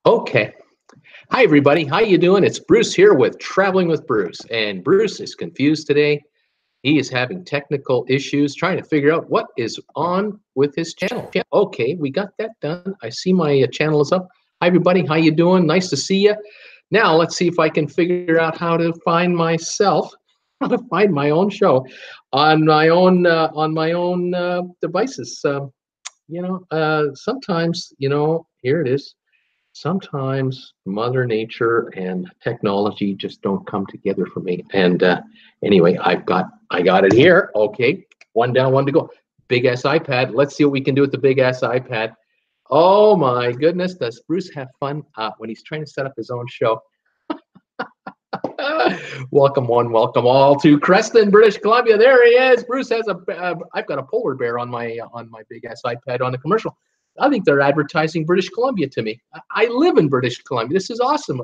Okay. Hi, everybody. How you doing? It's Bruce here with Traveling with Bruce. And Bruce is confused today. He is having technical issues trying to figure out what is on with his channel. Okay, we got that done. I see my channel is up. Hi, everybody. How you doing? Nice to see you. Now, let's see if I can figure out how to find myself, how to find my own show on my own devices. Sometimes, here it is. Sometimes Mother Nature and technology just don't come together for me. And anyway, I got it here. Okay, one down, one to go. Big ass iPad. Let's see what we can do with the big ass iPad. Oh my goodness, does Bruce have fun when he's trying to set up his own show? Welcome one, welcome all to Creston, British Columbia. There he is. Bruce has I've got a polar bear on my big ass iPad on the commercial. I think they're advertising British Columbia to me. I live in British Columbia. This is awesome.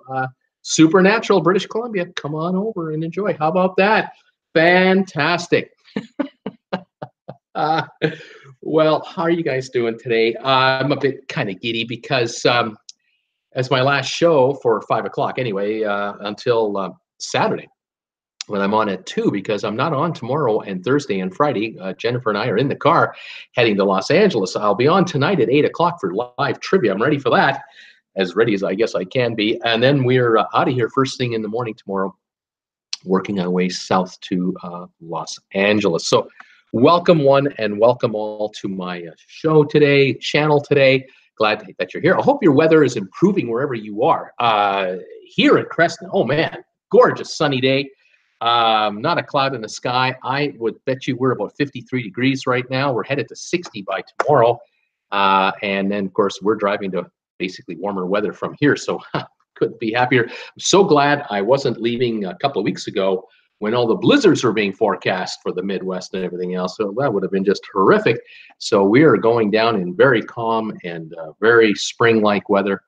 Supernatural British Columbia. Come on over and enjoy. How about that? Fantastic. Well, how are you guys doing today? I'm a bit kind of giddy because as my last show for 5 o'clock anyway, until Saturday, when I'm on at 2, because I'm not on tomorrow and Thursday and Friday. Jennifer and I are in the car heading to Los Angeles. I'll be on tonight at 8 o'clock for live trivia. I'm ready for that, as ready as I guess I can be. And then we're out of here first thing in the morning tomorrow, working our way south to Los Angeles. So welcome one and welcome all to my show today, channel today. Glad that you're here. I hope your weather is improving wherever you are. Here in Creston, oh man, gorgeous sunny day. Not a cloud in the sky. I would bet you we're about 53 degrees right now. We're headed to 60 by tomorrow. And then, of course, we're driving to basically warmer weather from here. So couldn't be happier. I'm so glad I wasn't leaving a couple of weeks ago when all the blizzards were being forecast for the Midwest and everything else. So that would have been just horrific. So we are going down in very calm and very spring-like weather.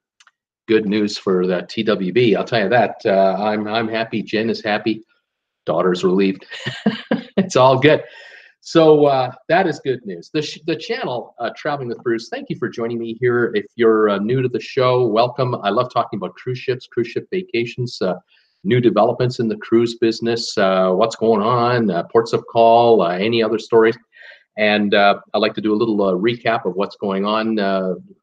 Good news for the TWB. I'll tell you that. I'm happy. Jen is happy. Daughter's relieved. It's all good. So that is good news. The channel, Traveling with Bruce, thank you for joining me here. If you're new to the show, welcome. I love talking about cruise ships, cruise ship vacations, new developments in the cruise business, what's going on, ports of call, any other stories. And I'd like to do a little recap of what's going on,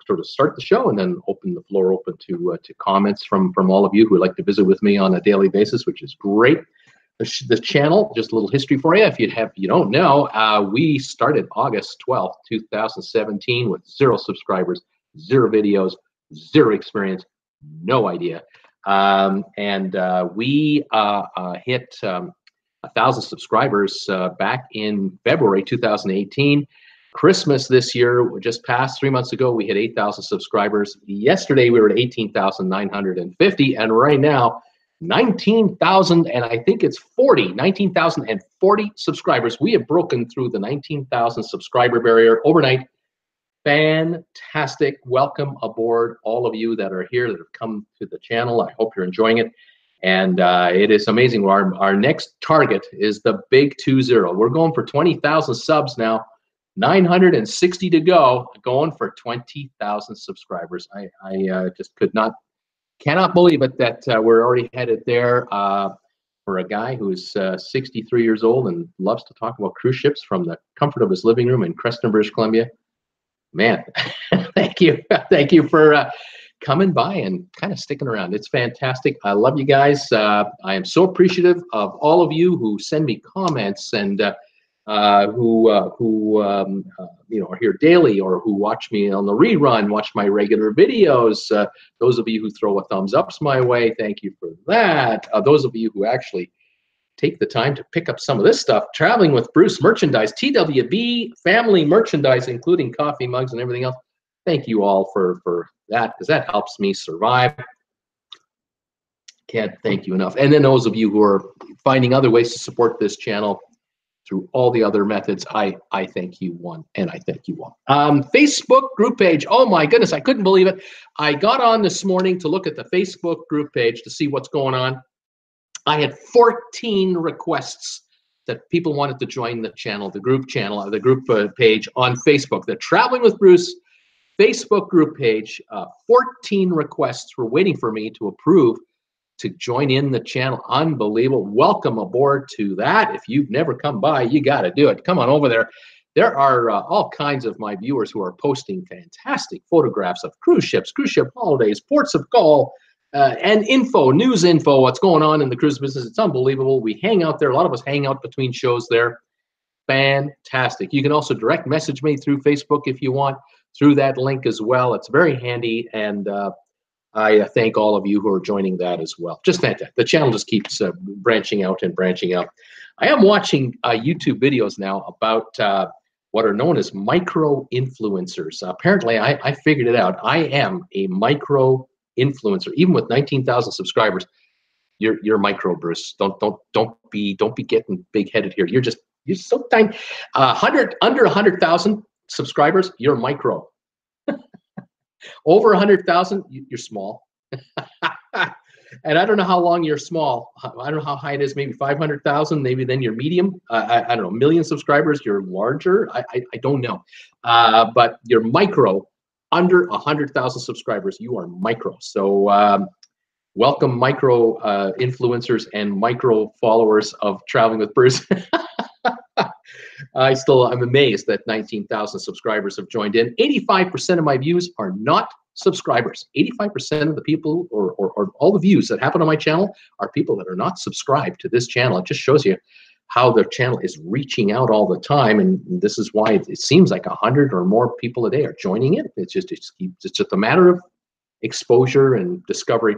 sort of start the show, and then open the floor open to comments from all of you who would like to visit with me on a daily basis, which is great. The channel, just a little history for you. If you don't know, we started August 12th, 2017 with 0 subscribers, 0 videos, 0 experience, no idea. We hit 1,000 subscribers back in February 2018. Christmas this year just passed 3 months ago. We hit 8,000 subscribers. Yesterday we were at 18,950, and right now 19,000 and I think it's 19,040 subscribers. We have broken through the 19,000 subscriber barrier overnight. Fantastic. Welcome aboard, all of you that are here that have come to the channel. I hope you're enjoying it. And it is amazing. Our next target is the big 20. We're going for 20,000 subs now. 960 to go, going for 20,000 subscribers. I just cannot believe it that we're already headed there. For a guy who's 63 years old and loves to talk about cruise ships from the comfort of his living room in Creston, British Columbia. Man, thank you. Thank you for coming by and kind of sticking around. It's fantastic. I love you guys. I am so appreciative of all of you who send me comments and who are here daily, or who watch me on the rerun, watch my regular videos. Those of you who throw a thumbs ups my way, thank you for that. Those of you who actually take the time to pick up some of this stuff, Traveling with Bruce merchandise, TWB family merchandise, including coffee mugs and everything else. Thank you all for that, because that helps me survive. Can't thank you enough. And then those of you who are finding other ways to support this channel through all the other methods, I thank you one, and I thank you one. Facebook group page. Oh my goodness, I couldn't believe it. I got on this morning to look at the Facebook group page to see what's going on. I had 14 requests that people wanted to join the channel, the group page on Facebook. The Traveling with Bruce Facebook group page. 14 requests were waiting for me to approve to join in the channel. Unbelievable. Welcome aboard to that. If you've never come by, you got to do it. Come on over there. There are all kinds of my viewers who are posting fantastic photographs of cruise ships, cruise ship holidays, ports of call, and news info, what's going on in the cruise business. It's unbelievable. We hang out there. A lot of us hang out between shows there. Fantastic. You can also direct message me through Facebook if you want, through that link as well. It's very handy, and I thank all of you who are joining that as well. Just fantastic. The channel just keeps branching out and branching out. I am watching YouTube videos now about what are known as micro influencers. Apparently, I figured it out. I am a micro influencer, even with 19,000 subscribers. You're micro, Bruce. Don't be getting big headed here. You're so tiny. Under 100,000 subscribers, you're micro. Over 100,000, you're small. And I don't know how long you're small. I don't know how high it is. Maybe 500,000. Maybe then you're medium. I don't know. Million subscribers, you're larger. I don't know. But you're micro. Under 100,000 subscribers, you are micro. So welcome, micro influencers and micro followers of Traveling with Bruce. I'm amazed that 19,000 subscribers have joined in. 85% of my views are not subscribers. 85% of the people or all the views that happen on my channel are people that are not subscribed to this channel. It just shows you how the channel is reaching out all the time, and this is why it seems like 100 or more people a day are joining it. It's just a matter of exposure and discovery.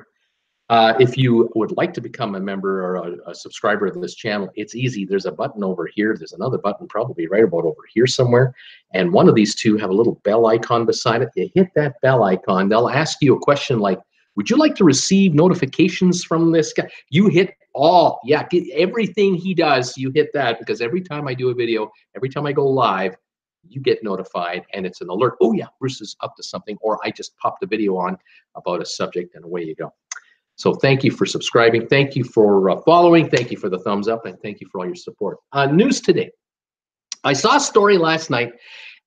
If you would like to become a member or a subscriber of this channel, it's easy. There's a button over here. There's another button probably right about over here somewhere. And one of these two have a little bell icon beside it. You hit that bell icon. They'll ask you a question like, would you like to receive notifications from this guy? You hit all. Yeah, everything he does, you hit that, because every time I do a video, every time I go live, you get notified and it's an alert. Oh yeah, Bruce is up to something, or I just popped a video on about a subject, and away you go. So thank you for subscribing. Thank you for following. Thank you for the thumbs up, and thank you for all your support. News today. I saw a story last night,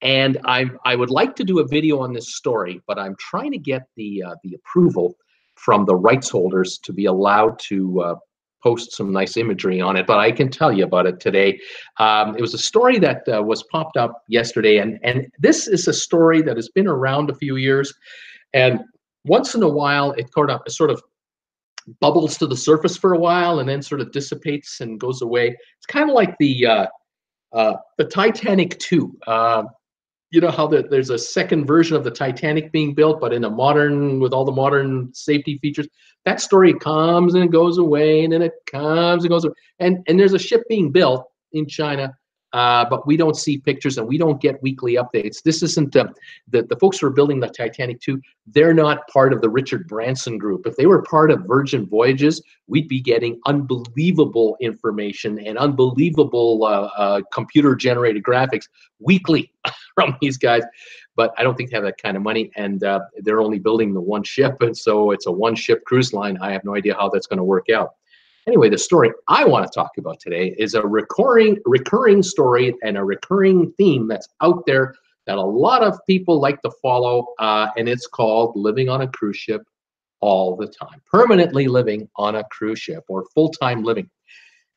and I would like to do a video on this story, but I'm trying to get the approval from the rights holders to be allowed to post some nice imagery on it. But I can tell you about it today. It was a story that was popped up yesterday, and this is a story that has been around a few years, and once in a while it sort of bubbles to the surface for a while and then sort of dissipates and goes away. It's kind of like the Titanic 2. You know how there's a second version of the Titanic being built, but in a modern, with all the modern safety features. That story comes and goes away, and then it comes and goes away. And there's a ship being built in China, but we don't see pictures and we don't get weekly updates. This isn't the folks who are building the Titanic 2. They're not part of the Richard Branson group. If they were part of Virgin Voyages, we'd be getting unbelievable information and unbelievable computer-generated graphics weekly from these guys. But I don't think they have that kind of money, and they're only building the one ship, and so it's a one-ship cruise line. I have no idea how that's going to work out. Anyway, the story I want to talk about today is a recurring story and a recurring theme that's out there that a lot of people like to follow, and it's called living on a cruise ship all the time, permanently living on a cruise ship, or full-time living.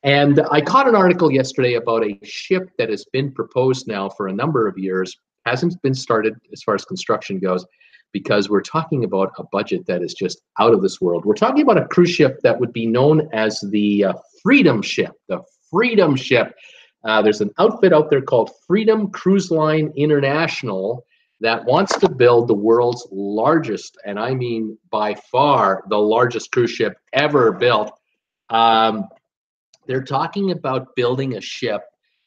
And I caught an article yesterday about a ship that has been proposed now for a number of years, hasn't been started as far as construction goes, because we're talking about a budget that is just out of this world. We're talking about a cruise ship that would be known as the Freedom Ship. The Freedom Ship. There's an outfit out there called Freedom Cruise Line International that wants to build the world's largest, and I mean by far the largest cruise ship ever built. They're talking about building a ship,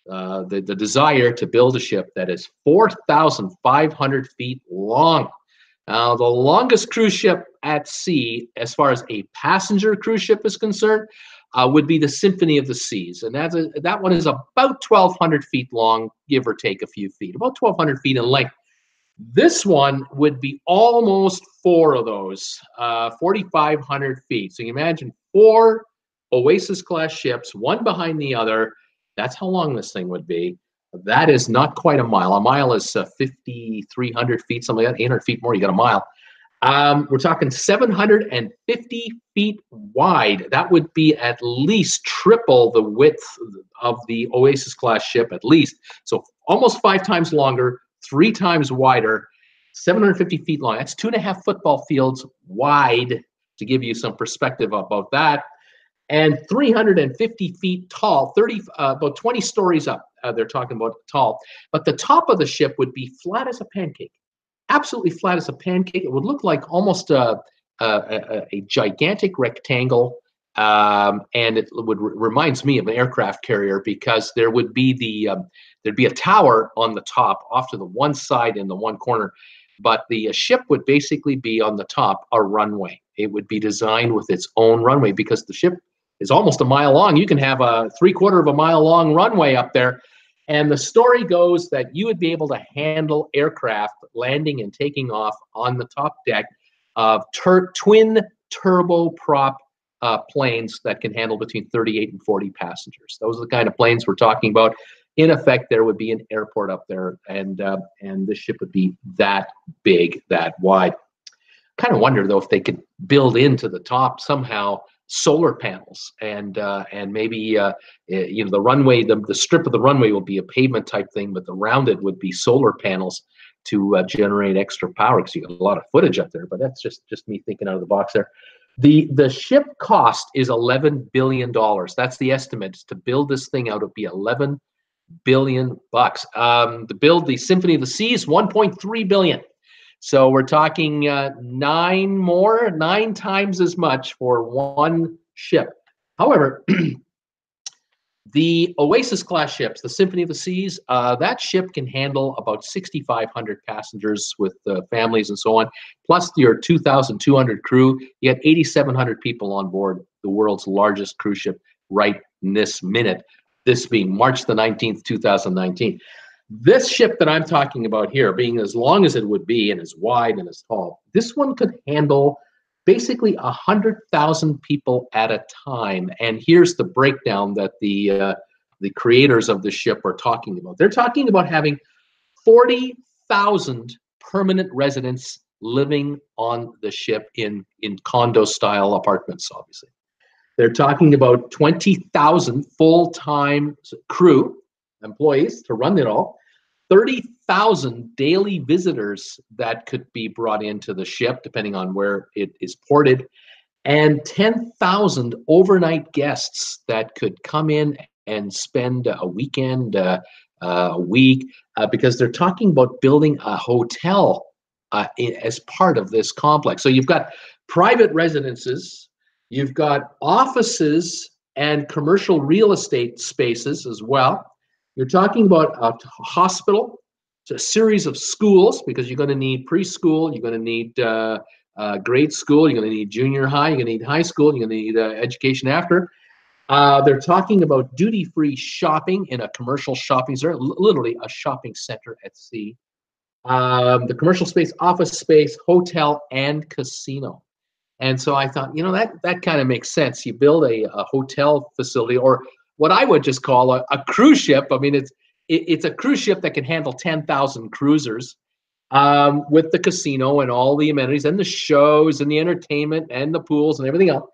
the desire to build a ship that is 4,500 feet long. Now, the longest cruise ship at sea, as far as a passenger cruise ship is concerned, would be the Symphony of the Seas. And that one is about 1,200 feet long, give or take a few feet, about 1,200 feet in length. This one would be almost 4 of those, 4,500 feet. So you imagine 4 Oasis-class ships, one behind the other. That's how long this thing would be. That is not quite a mile. A mile is 5,300 feet, something like that, 800 feet more, you got a mile. We're talking 750 feet wide. That would be at least triple the width of the Oasis class ship, at least. So almost 5 times longer, 3 times wider, 750 feet long. That's 2.5 football fields wide, to give you some perspective about that. And 350 feet tall, about 20 stories up. They're talking about tall. But the top of the ship would be flat as a pancake. Absolutely flat as a pancake. It would look like almost a gigantic rectangle, and it would reminds me of an aircraft carrier, because there would be there'd be a tower on the top, off to the one side in the one corner, but the ship would basically be on the top, a runway. It would be designed with its own runway, because the ship is almost a mile long. You can have a 3/4 of a mile long runway up there. And the story goes that you would be able to handle aircraft landing and taking off on the top deck of twin turboprop planes that can handle between 38 and 40 passengers. Those are the kind of planes we're talking about. In effect, there would be an airport up there, and the ship would be that big, that wide. Kind of wonder, though, if they could build into the top somehow solar panels, and maybe the runway, the strip of the runway will be a pavement type thing, but around it would be solar panels to generate extra power, because you got a lot of footage up there. But that's just me thinking out of the box there. The ship cost is $11 billion. That's the estimate. To build this thing out, it'd be $11 billion bucks. To build the Symphony of the Seas, $1.3 billion. So we're talking 9 times as much for one ship. However, the Oasis class ships, the Symphony of the Seas, that ship can handle about 6,500 passengers with families and so on, plus your 2,200 crew. You got 8,700 people on board the world's largest cruise ship right in this minute, this being March the 19th, 2019. This ship that I'm talking about here, being as long as it would be and as wide and as tall, this one could handle basically 100,000 people at a time. And here's the breakdown that the creators of the ship are talking about. They're talking about having 40,000 permanent residents living on the ship in condo-style apartments, obviously. They're talking about 20,000 full-time crew, employees to run it all, 30,000 daily visitors that could be brought into the ship, depending on where it is ported, and 10,000 overnight guests that could come in and spend a weekend, a week, because they're talking about building a hotel as part of this complex. So you've got private residences, you've got offices and commercial real estate spaces as well. You're talking about a hospital, a series of schools, because you're going to need preschool, you're going to need grade school, you're going to need junior high, you're going to need high school, you're going to need education after. They're talking about duty-free shopping in a commercial shopping center, literally a shopping center at sea. The commercial space, office space, hotel, and casino. And so I thought, that kind of makes sense. You build a hotel facility, or what I would just call a cruise ship. I mean, it's a cruise ship that can handle 10,000 cruisers, with the casino and all the amenities and the shows and the entertainment and the pools and everything else.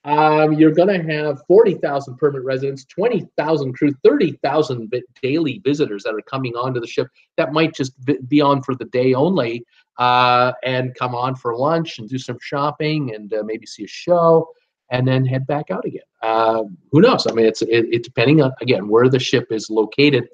You're going to have 40,000 permanent residents, 20,000 crew, 30,000 daily visitors that are coming onto the ship that might just be on for the day only, and come on for lunch and do some shopping and maybe see a show, and then head back out again. Who knows? I mean, it's depending on, again, where the ship is located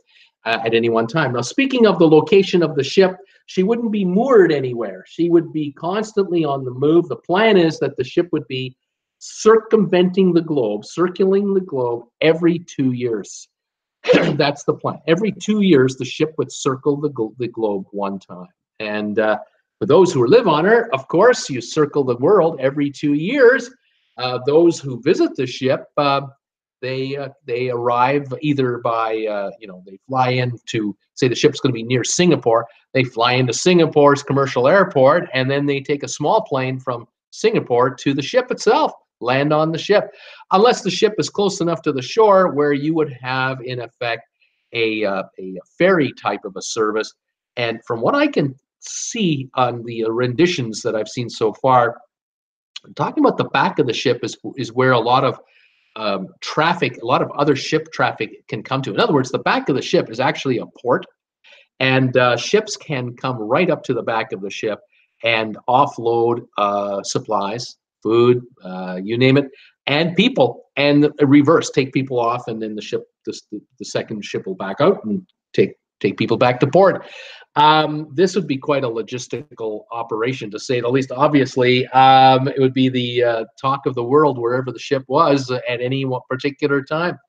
at any one time. Now, speaking of the location of the ship, she wouldn't be moored anywhere. She would be constantly on the move. The plan is that the ship would be circumventing the globe, circling the globe every 2 years. That's the plan. Every 2 years, the ship would circle the globe one time. And for those who live on her, of course, you circle the world every 2 years. Those who visit the ship, they arrive either by, they fly in to, say the ship's going to be near Singapore. They fly into Singapore's commercial airport, and then they take a small plane from Singapore to the ship itself, land on the ship, unless the ship is close enough to the shore where you would have, in effect, a ferry type of a service. And from what I can see on the renditions that I've seen so far, talking about the back of the ship is where a lot of traffic, a lot of other ship traffic can come to. In other words, the back of the ship is actually a port, and ships can come right up to the back of the ship and offload supplies, food, you name it, and people, and reverse, take people off, and then the ship, the second ship will back out and take people back to port. This would be quite a logistical operation, to say the least. Obviously, it would be the talk of the world wherever the ship was at any particular time.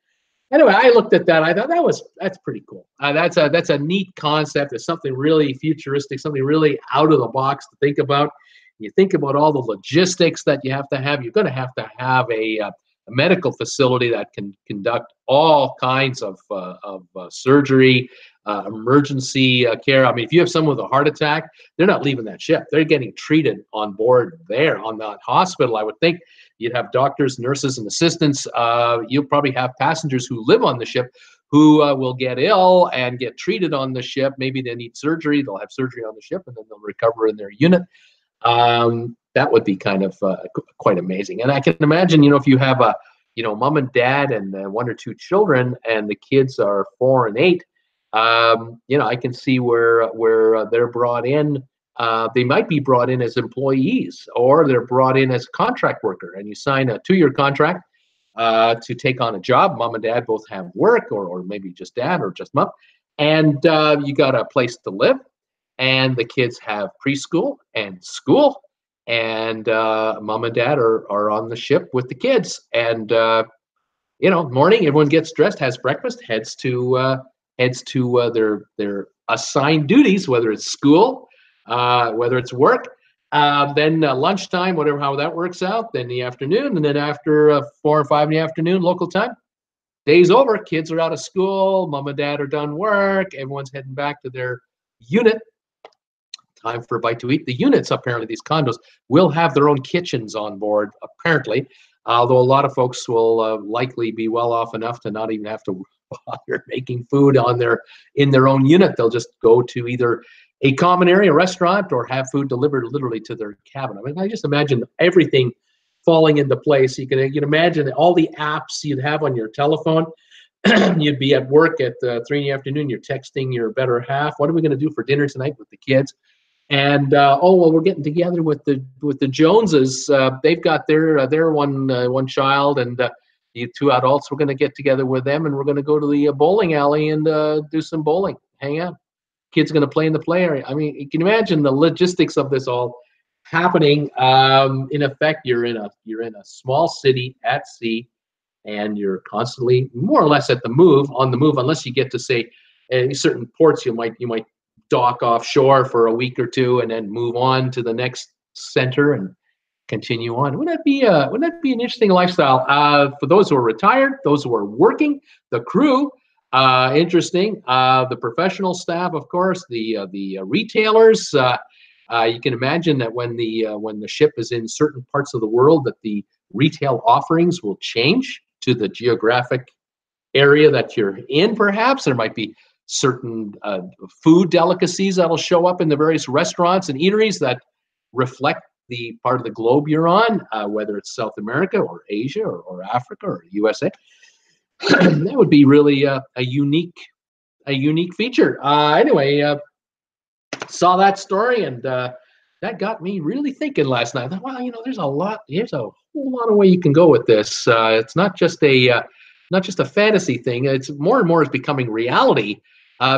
Anyway, I looked at that. I thought that's pretty cool. That's a neat concept. It's something really futuristic, something really out of the box to think about. You think about all the logistics that you have to have. You're going to have a medical facility that can conduct all kinds of surgery, emergency care. I mean, if you have someone with a heart attack, they're not leaving that ship. They're getting treated on board there on that hospital. I would think you'd have doctors, nurses, and assistants. You'll probably have passengers who live on the ship who will get ill and get treated on the ship. Maybe they need surgery. They'll have surgery on the ship, and then they'll recover in their unit. That would be kind of quite amazing. And I can imagine, if you have mom and dad and one or two children, and the kids are 4 and 8, I can see where they're brought in. They might be brought in as employees, or they're brought in as a contract worker, and you sign a 2-year contract to take on a job. Mom and dad both have work, or maybe just dad or just mom, and you got a place to live. And the kids have preschool and school, and mom and dad are on the ship with the kids. And morning, everyone gets dressed, has breakfast, heads to their assigned duties, whether it's school, whether it's work. Then lunchtime, how that works out. Then the afternoon, and then after 4 or 5 in the afternoon, local time, day's over. Kids are out of school. Mom and dad are done work. Everyone's heading back to their unit. Time for a bite to eat. The units, apparently, these condos will have their own kitchens on board, apparently, although a lot of folks will likely be well off enough to not even have to bother making food in their own unit. They'll just go to either a common area restaurant or have food delivered literally to their cabin. I mean, I just imagine everything falling into place. You can imagine all the apps you'd have on your telephone. You'd be at work at 3 in the afternoon. You're texting your better half. What are we going to do for dinner tonight with the kids? And we're getting together with the Joneses. They've got their one child, and you 2 adults. We're going to get together with them, and we're going to go to the bowling alley and do some bowling, hang out. Kids are going to play in the play area. I mean, you can imagine the logistics of this all happening. In effect, you're in a small city at sea, and you're constantly more or less on the move, unless you get to, say, in certain ports, you might dock offshore for a week or 2 and then move on to the next center and continue on. Wouldn't that be an interesting lifestyle for those who are retired, those who are working, the crew? Interesting. The professional staff, of course, the retailers. You can imagine that when the ship is in certain parts of the world, that the retail offerings will change to the geographic area that you're in. Perhaps there might be certain food delicacies that'll show up in the various restaurants and eateries that reflect the part of the globe you're on, whether it's South America or Asia or Africa or USA. That would be really a unique feature. Anyway, saw that story, and that got me really thinking last night. I thought, well, there's a whole lot of way you can go with this. It's not just a fantasy thing. It's more and more is becoming reality,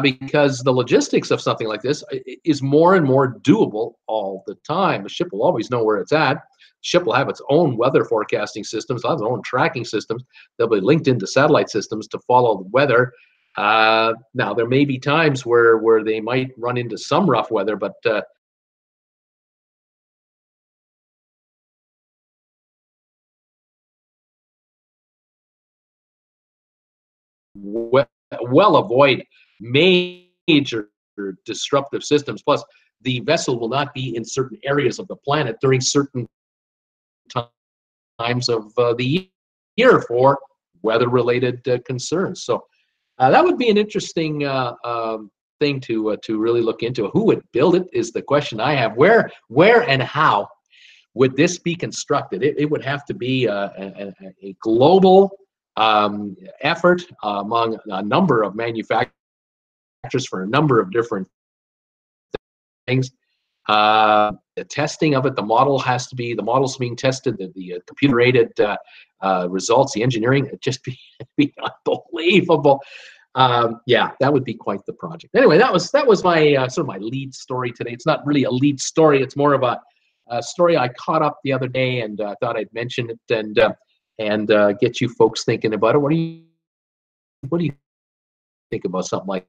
because the logistics of something like this is more and more doable all the time. The ship will always know where it's at. The ship will have its own weather forecasting systems, it'll have its own tracking systems. They'll be linked into satellite systems to follow the weather. Now, there may be times where they might run into some rough weather, but well avoid major disruptive systems. Plus, the vessel will not be in certain areas of the planet during certain times of the year for weather-related concerns. So That would be an interesting thing to really look into. Who would build it is the question I have. Where, and how would this be constructed? It would have to be a global effort among a number of manufacturers for a number of different things. The testing of it, the models being tested, the computer-aided results, the engineering, it'd just be unbelievable. Yeah, that would be quite the project. Anyway, that was my sort of my lead story today. It's not really a lead story. It's more of a story I caught up the other day, and thought I'd mention it and get you folks thinking about it. What do you think about something like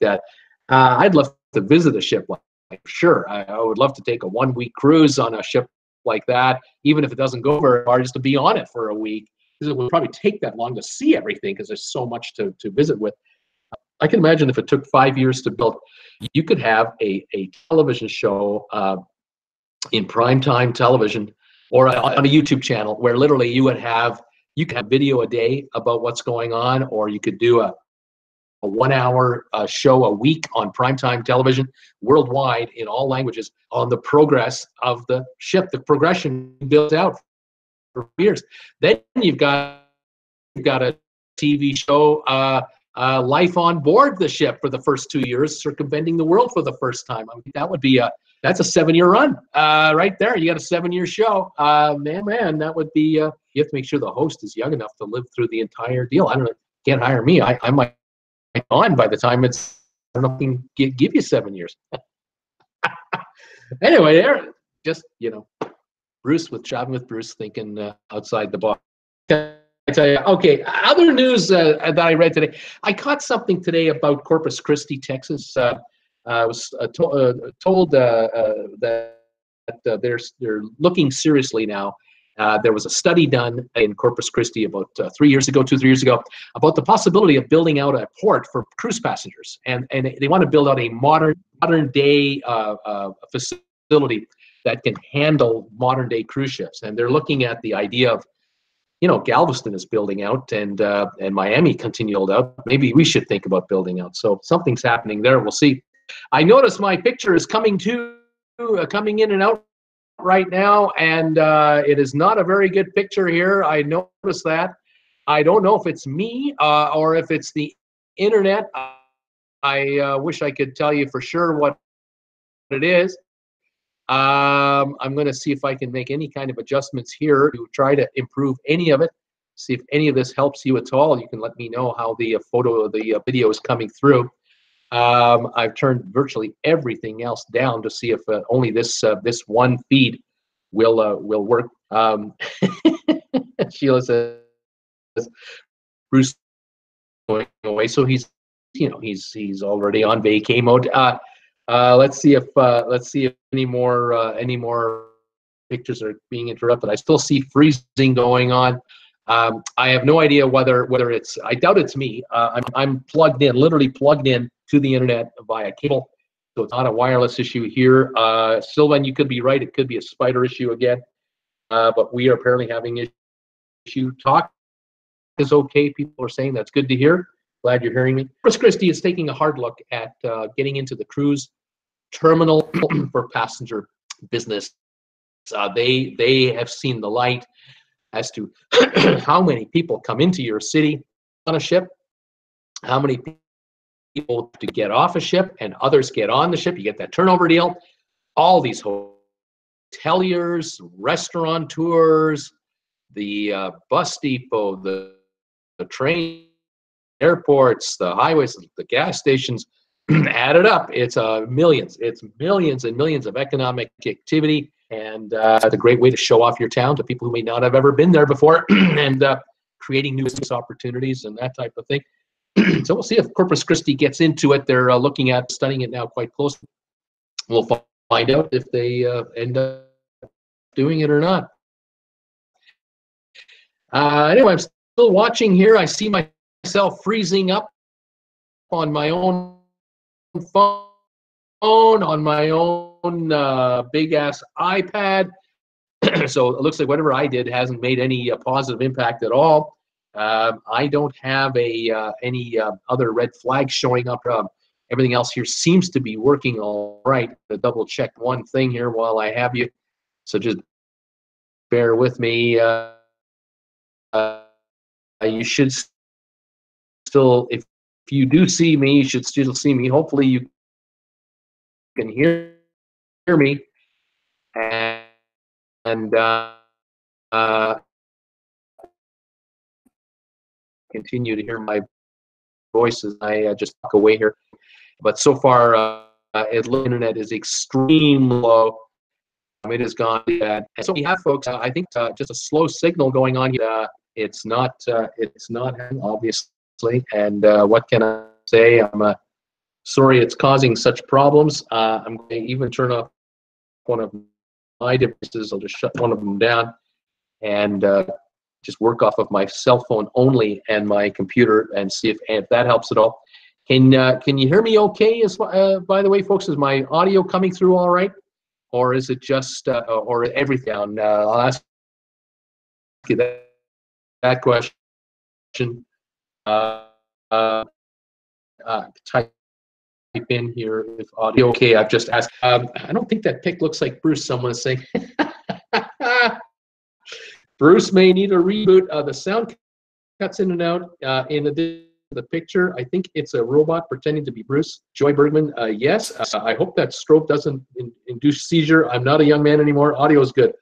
that? I'd love to visit a ship like sure. I would love to take a 1-week cruise on a ship like that, even if it doesn't go very far, just to be on it for a week. Because it would probably take that long to see everything, because there's so much to visit with. I can imagine if it took 5 years to build, you could have a television show in primetime television or on a YouTube channel where literally you could have video a day about what's going on, or you could do a 1-hour show a week on primetime television worldwide in all languages on the progress of the ship, the progression built out for years. Then you've got a TV show, life on board the ship for the first 2 years, circumventing the world for the first time. I mean, that would be that's a 7-year run right there. You got a 7-year show. Man, that would be. You have to make sure the host is young enough to live through the entire deal. I don't know. Can't hire me. I might be on by the time it's. I don't know if I can give you 7 years. Anyway, there. Just Bruce shopping with Bruce, thinking outside the box. I tell you, okay. Other news that I read today. I caught something today about Corpus Christi, Texas. I was told that they're looking seriously now. There was a study done in Corpus Christi about 2-3 years ago, about the possibility of building out a port for cruise passengers, and they want to build out a modern day facility that can handle modern day cruise ships. And they're looking at the idea of, Galveston is building out, and Miami continue to build out. Maybe we should think about building out. So something's happening there. We'll see. I notice my picture is coming in and out right now, and it is not a very good picture here. I noticed that. I don't know if it's me or if it's the internet. I wish I could tell you for sure what it is. I'm going to see if I can make any kind of adjustments here to try to improve any of it. See if any of this helps you at all. You can let me know how the video is coming through. I've turned virtually everything else down to see if only this one feed will work. Sheila says Bruce going away, so he's already on vacay mode. Let's see if any more pictures are being interrupted. I still see freezing going on. I have no idea whether it's. I doubt it's me. I'm plugged in, literally plugged in to the internet via cable, so it's not a wireless issue here. Sylvan, you could be right. It could be a spider issue again, but we are apparently having an issue. Talk is okay. People are saying that's good to hear. Glad you're hearing me. Corpus Christi is taking a hard look at getting into the cruise terminal for passenger business. They have seen the light as to how many people come into your city on a ship, how many people to get off a ship, and others get on the ship. You get that turnover deal. All these hoteliers, restaurateurs, the bus depot, the train, airports, the highways, the gas stations, added up, it's millions. It's millions and millions of economic activity, and it's a great way to show off your town to people who may not have ever been there before, and creating new business opportunities and that type of thing. So we'll see if Corpus Christi gets into it. They're looking at studying it now quite closely. We'll find out if they end up doing it or not. Anyway, I'm still watching here. I see myself freezing up on my own phone, on my own big ass iPad. So it looks like whatever I did hasn't made any positive impact at all. I don't have any other red flags showing up. Everything else here seems to be working all right. To double check one thing here while I have you, so just bear with me. You should still, if you do see me, you should still see me. Hopefully you can hear me, and continue to hear my voice as I just talk away here. But so far, the internet is extremely low. It has gone bad. And so we have, folks, I think just a slow signal going on here. It's not happening, obviously. And what can I say? I'm sorry it's causing such problems. I'm going to even turn off one of my devices. I'll just shut one of them down and just work off of my cell phone only and my computer and see if that helps at all. Can you hear me okay? By the way, folks, is my audio coming through all right? Or is it just, or everything down? I'll ask you that question. Type in here if audio okay. I've just asked. I don't think that pic looks like Bruce. Someone is saying Bruce may need a reboot. The sound cuts in and out. In addition to the picture, I think it's a robot pretending to be Bruce. Joy Bergman, yes. I hope that strobe doesn't induce seizure. I'm not a young man anymore. Audio is good.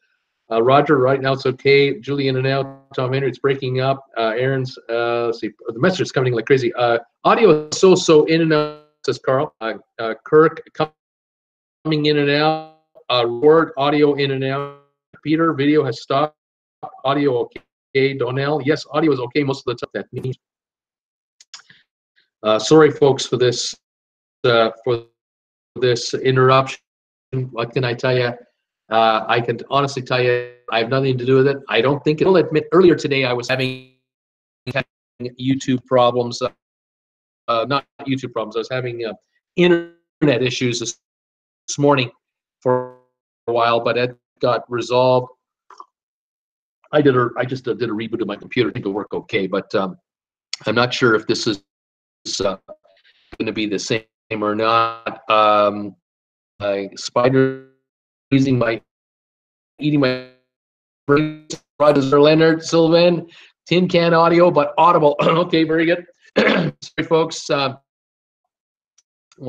Roger, right now it's okay. Julie in and out. Tom Henry, it's breaking up. Aaron's, let's see, the message is coming like crazy. Audio is so in and out, says Carl. Kirk coming in and out. Word, audio in and out. Peter, video has stopped. Audio okay. Donnell, yes, audio is okay most of the time. That means. Sorry, folks, for this interruption. What can I tell you? I can honestly tell you, I have nothing to do with it. I don't think it'll admit. Earlier today, I was having YouTube problems. Not YouTube problems. I was having internet issues this morning for a while, but it got resolved. I just did a reboot of my computer. I think it'll work okay, but I'm not sure if this is going to be the same or not. Spider eating my brain. Roger Leonard, Sylvan, tin can audio, but audible. Okay, very good. Sorry, folks. One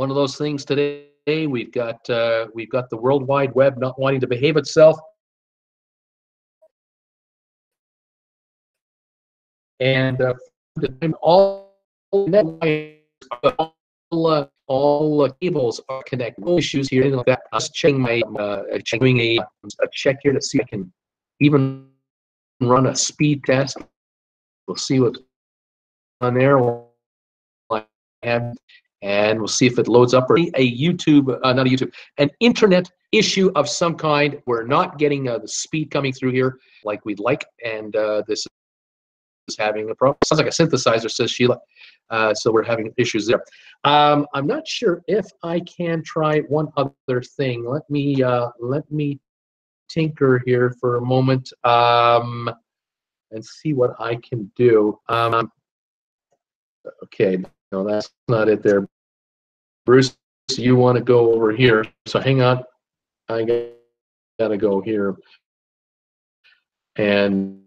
of those things today. We've got the World Wide Web not wanting to behave itself, and all cables are connected. No issues here. Like that. I was checking doing a check here to see if I can even run a speed test. We'll see what's on there. And we'll see if it loads up or a YouTube, not a YouTube, an internet issue of some kind. We're not getting the speed coming through here like we'd like, and this is having a problem. Sounds like a synthesizer, says Sheila. So we're having issues there. I'm not sure if I can try one other thing. Let me tinker here for a moment and see what I can do. Okay, no, that's not it there. Bruce, you want to go over here. So hang on. I got to go here. And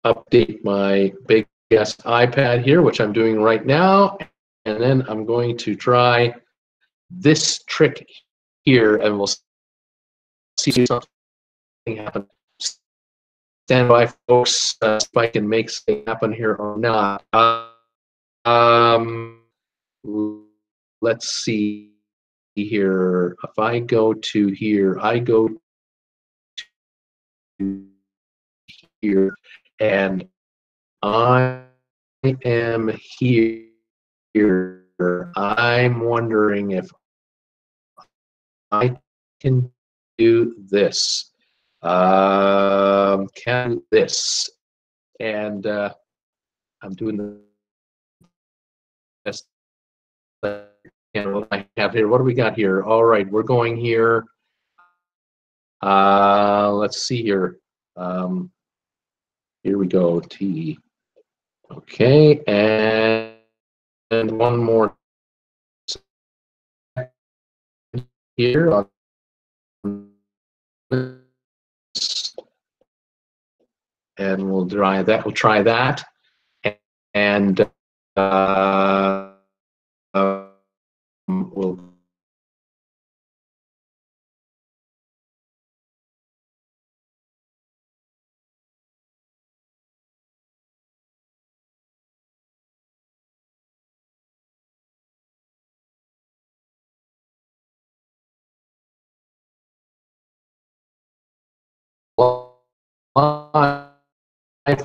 update my big ass iPad here, which I'm doing right now. And then I'm going to try this trick here, and we'll see something happen. Stand by, folks, if I can make something happen here or not. Let's see here. If I go to here, I go to here, and I am here. I'm wondering if I can do this. Can this, and I'm doing the best I have here. What do we got here? All right, we're going here. Let's see here. Here we go. T. Okay, and one more here on this, and we'll try that. We'll try that, and we'll.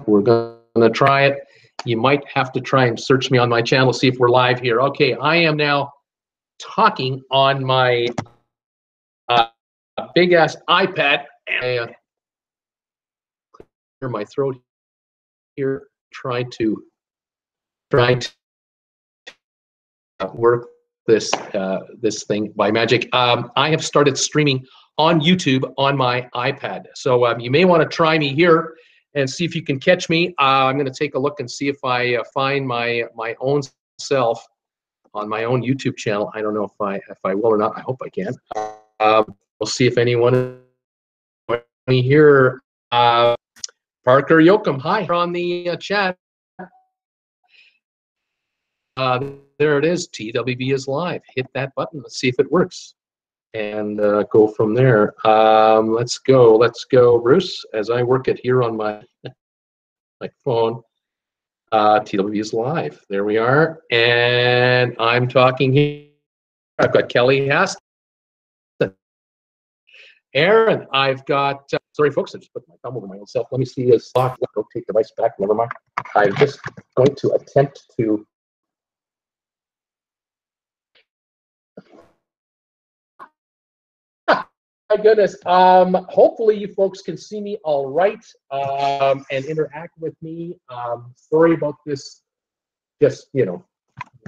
We're going to try it. You might have to try and search me on my channel, see if we're live here. Okay, I am now talking on my big ass iPad, and clear my throat here. Try to work this this thing by magic. I have started streaming on YouTube on my iPad, so you may want to try me here and see if you can catch me. I'm going to take a look and see if I find my own self on my own YouTube channel. I don't know if I will or not. I hope I can. We'll see if anyone me here. Parker Yoakum, hi, on the chat. There it is. TWB is live. Hit that button. Let's see if it works, and go from there. Let's go, Bruce. As I work it here on my phone. TWB is live. There we are, and I'm talking here. I've got Kelly Haston. Aaron, I've got. Sorry, folks, I just put my thumb over my own self. Let me see this. Rotate device back. Never mind. I'm just going to attempt to. My goodness. Hopefully you folks can see me all right and interact with me. Sorry about this. Just, you know,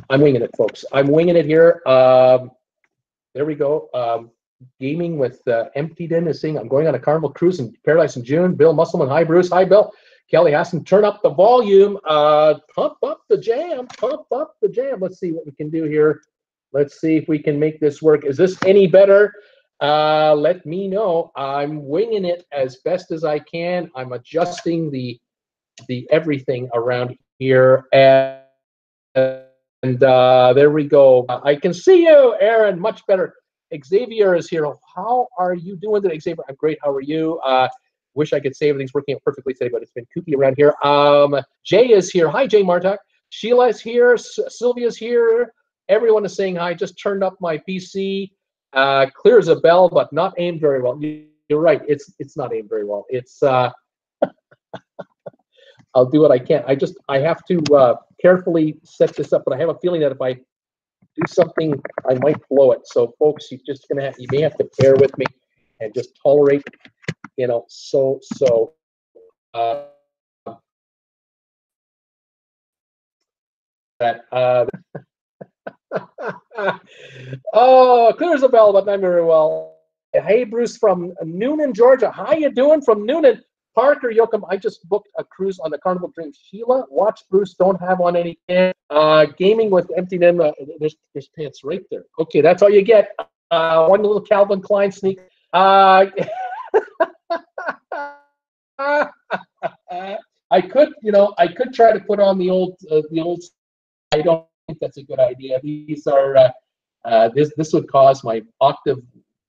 I'm winging it, folks. I'm winging it here. There we go. Gaming with Emptied In is saying I'm going on a Carnival cruise in Paradise in June. Bill Musselman, hi Bruce, hi Bill. Kelly Hassan, turn up the volume. Pump up the jam. Pump up the jam. Let's see what we can do here. Let's see if we can make this work. Is this any better? Let me know. I'm winging it as best as I can. I'm adjusting the everything around here, and there we go. I can see you, Aaron, much better. Xavier is here. How are you doing today, Xavier? I'm great. How are you? Wish I could say everything's working out perfectly today, but it's been kooky around here. Jay is here. Hi, Jay Martak. Sheila is here. Sylvia's here. Everyone is saying hi. Just turned up my PC. Clear as a bell, but not aimed very well. You're right. It's not aimed very well. It's I'll do what I can. I have to carefully set this up, but I have a feeling that if I do something, I might blow it. So, folks, you may have to bear with me and just tolerate, you know. That. Oh, clear as a bell, but not very well. Hey, Bruce from Noonan, Georgia. How you doing from Noonan? Parker Yoakum, I just booked a cruise on the Carnival Dream. Sheila, watch Bruce, don't have on any pants. Gaming with Emptied In, there's pants right there. Okay, that's all you get. One little Calvin Klein sneak. I could try to put on the old. I don't think that's a good idea. These are this would cause my octave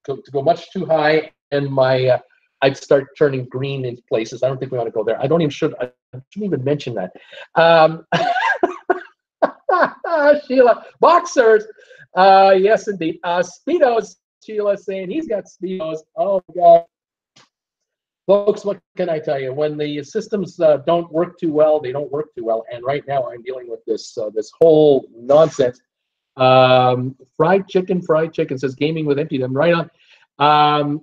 to go much too high, and my I'd start turning green in places. I don't think we want to go there. I shouldn't even mention that. Sheila, boxers. Yes, indeed. Speedos. Sheila saying he's got Speedos. Oh my God. Folks, what can I tell you? When the systems don't work too well, they don't work too well. And right now I'm dealing with this this whole nonsense. Fried chicken says gaming with Emptied. I'm right on. I'm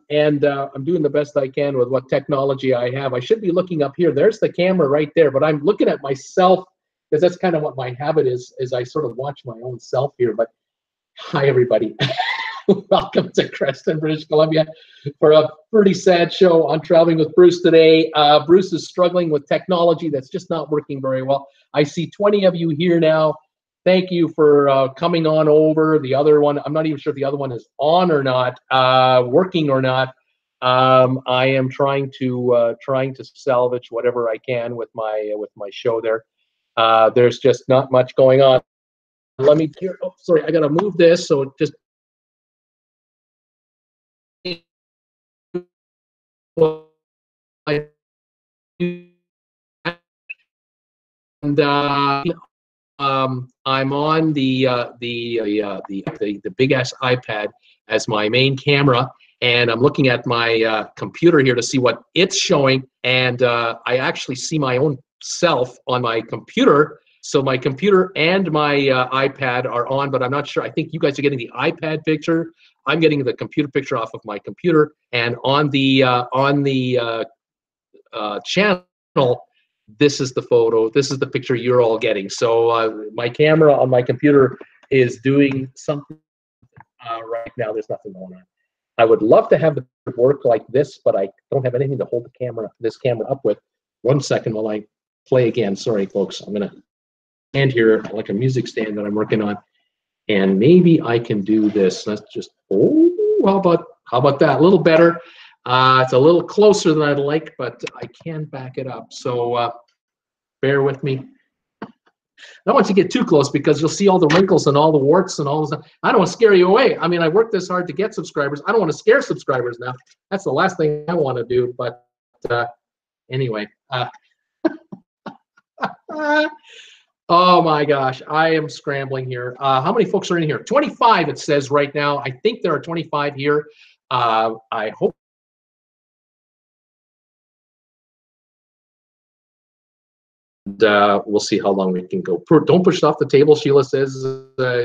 doing the best I can with what technology I have. I should be looking up here. There's the camera right there, but I'm looking at myself because that's kind of what my habit is I sort of watch my own self here. But hi, everybody. Welcome to Creston, British Columbia, for a pretty sad show on Traveling with Bruce today. Bruce is struggling with technology that's just not working very well. I see 20 of you here now. Thank you for coming on over. The other one, I'm not even sure if the other one is on or not, working or not. I am trying to salvage whatever I can with my show there. There's just not much going on. Let me hear. Oh, sorry, I gotta move this so it just. And I'm on the big ass iPad as my main camera, and I'm looking at my computer here to see what it's showing, and I actually see my own self on my computer. So my computer and my iPad are on, but I'm not sure. I think you guys are getting the iPad picture. I'm getting the computer picture off of my computer, and on the channel, this is the photo. This is the picture you're all getting. So my camera on my computer is doing something right now. There's nothing going on. I would love to have it work like this, but I don't have anything to hold this camera up with. 1 second while I play again. Sorry, folks. I'm gonna stand here like a music stand that I'm working on, and maybe I can do this. Let's just. Oh, how about that? A little better. It's a little closer than I'd like, but I can back it up. So bear with me. I don't want you to get too close because you'll see all the wrinkles and all the warts and all this. I don't want to scare you away. I mean, I worked this hard to get subscribers. I don't want to scare subscribers now. That's the last thing I want to do. But anyway. Oh my gosh, I am scrambling here. How many folks are in here? 25 it says right now. I think there are 25 here. I hope. We'll see how long we can go. Don't push it off the table, Sheila says.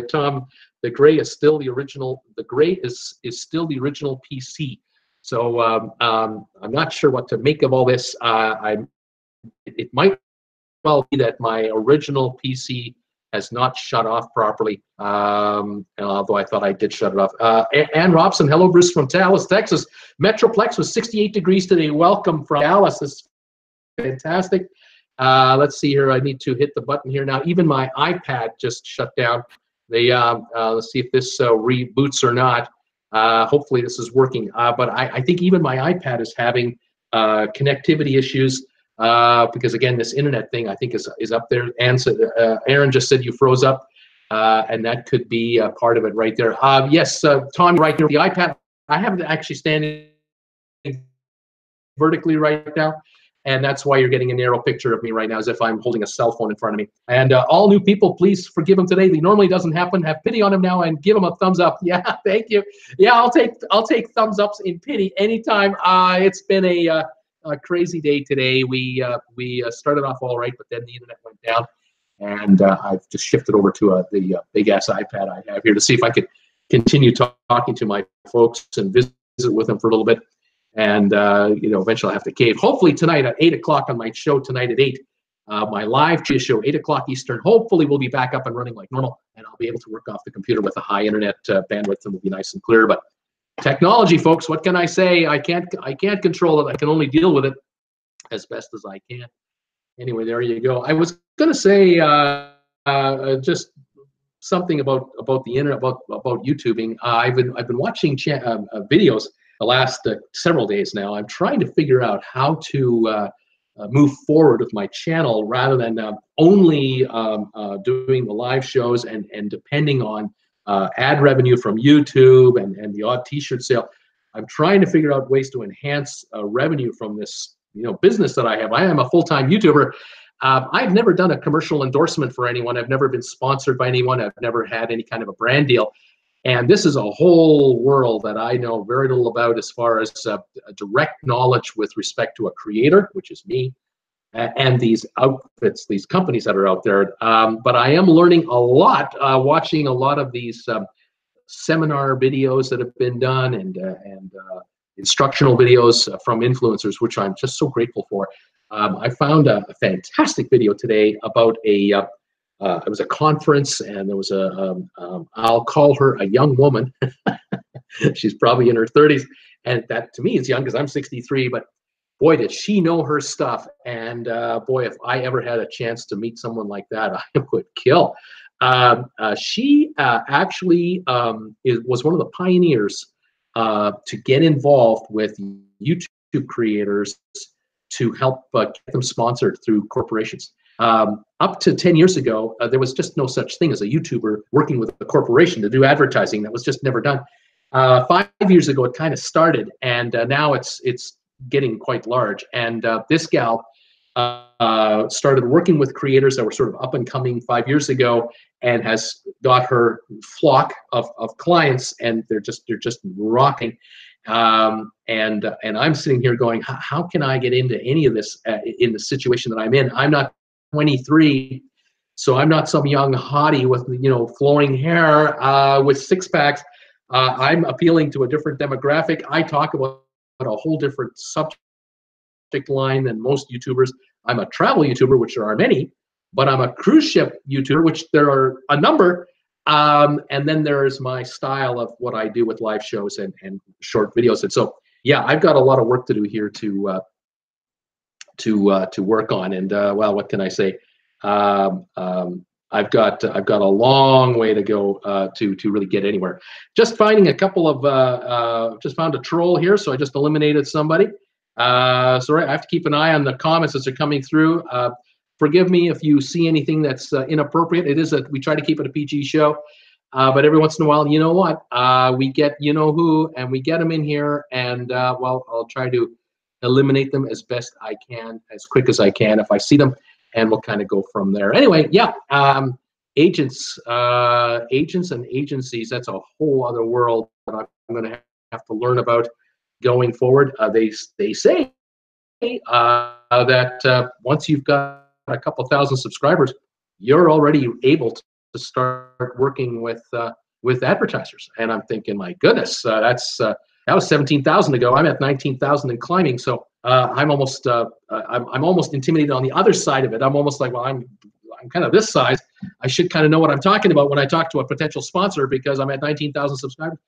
Tom, the gray is still the original. The gray is still the original PC. So I'm not sure what to make of all this. It might well be that my original PC has not shut off properly, although I thought I did shut it off. Ann Robson, hello, Bruce from Dallas, Texas. Metroplex was 68 degrees today. Welcome from Dallas. This is fantastic. Let's see here. I need to hit the button here now. Even my iPad just shut down. Let's see if this reboots or not. Hopefully this is working. But I think even my iPad is having connectivity issues. Because again, this internet thing I think is up there. And so, Aaron just said you froze up, and that could be part of it right there. Yes, Tom, right here. The iPad, I have it actually standing vertically right now, and that's why you're getting a narrow picture of me right now, as if I'm holding a cell phone in front of me. And all new people, please forgive him today. It normally doesn't happen. Have pity on him now and give him a thumbs up. Yeah, thank you. Yeah, I'll take thumbs ups in pity anytime. It's been a crazy day today. We started off all right, but then the internet went down, and I've just shifted over to the big ass iPad I have here to see if I could continue talking to my folks and visit with them for a little bit, and eventually I have to cave. Hopefully tonight at 8 o'clock on my show tonight at 8, my live show 8 o'clock Eastern. Hopefully we'll be back up and running like normal, and I'll be able to work off the computer with a high internet bandwidth, and will be nice and clear. But technology, folks, what can I say? I can't control it. I can only deal with it as best as I can. Anyway, there you go. I was going to say just something about the internet, about YouTubing. I've been watching videos the last several days now. I'm trying to figure out how to move forward with my channel rather than only doing the live shows and depending on ad revenue from YouTube and the odd T-shirt sale. I'm trying to figure out ways to enhance revenue from this business that I have. I am a full-time YouTuber. I've never done a commercial endorsement for anyone. I've never been sponsored by anyone. I've never had any kind of a brand deal. And this is a whole world that I know very little about as far as direct knowledge with respect to a creator, which is me, and these outfits, these companies that are out there. But I am learning a lot, watching a lot of these seminar videos that have been done and instructional videos from influencers, which I'm just so grateful for. I found a fantastic video today about it was a conference, and there was I'll call her a young woman She's probably in her 30s, and that to me is young because I'm 63. But boy, did she know her stuff. And boy, if I ever had a chance to meet someone like that, I would kill. She actually was one of the pioneers to get involved with YouTube creators to help get them sponsored through corporations. Up to 10 years ago, there was just no such thing as a YouTuber working with a corporation to do advertising. That was just never done. 5 years ago, it kind of started, and now it's getting quite large. And this gal started working with creators that were sort of up and coming 5 years ago, and has got her flock of clients, and they're just rocking. And I'm sitting here going, how can I get into any of this in the situation that I'm in? I'm not 23, so I'm not some young hottie with flowing hair with six packs. I'm appealing to a different demographic. I talk about a whole different subject line than most YouTubers. I'm a travel YouTuber, which there are many, but I'm a cruise ship YouTuber, which there are a number. And then there's my style of what I do with live shows and short videos. And so, yeah, I've got a lot of work to do here to work on. And well, what can I say? I've got a long way to go to really get anywhere. Just finding a couple of just found a troll here, so I just eliminated somebody. So I have to keep an eye on the comments as they're coming through. Forgive me if you see anything that's inappropriate. We try to keep it a PG show, but every once in a while, you know what? We get who, and we get them in here, and well, I'll try to eliminate them as best I can, as quick as I can if I see them, and we'll kind of go from there. Anyway, yeah, agents and agencies, that's a whole other world that I'm going to have to learn about going forward. They say that once you've got a couple thousand subscribers, you're already able to start working with advertisers. And I'm thinking, my goodness, that was 17,000 ago. I'm at 19,000 and climbing. So I'm almost intimidated on the other side of it. I'm almost like, well, I'm kind of this size. I should kind of know what I'm talking about when I talk to a potential sponsor because I'm at 19,000 subscribers.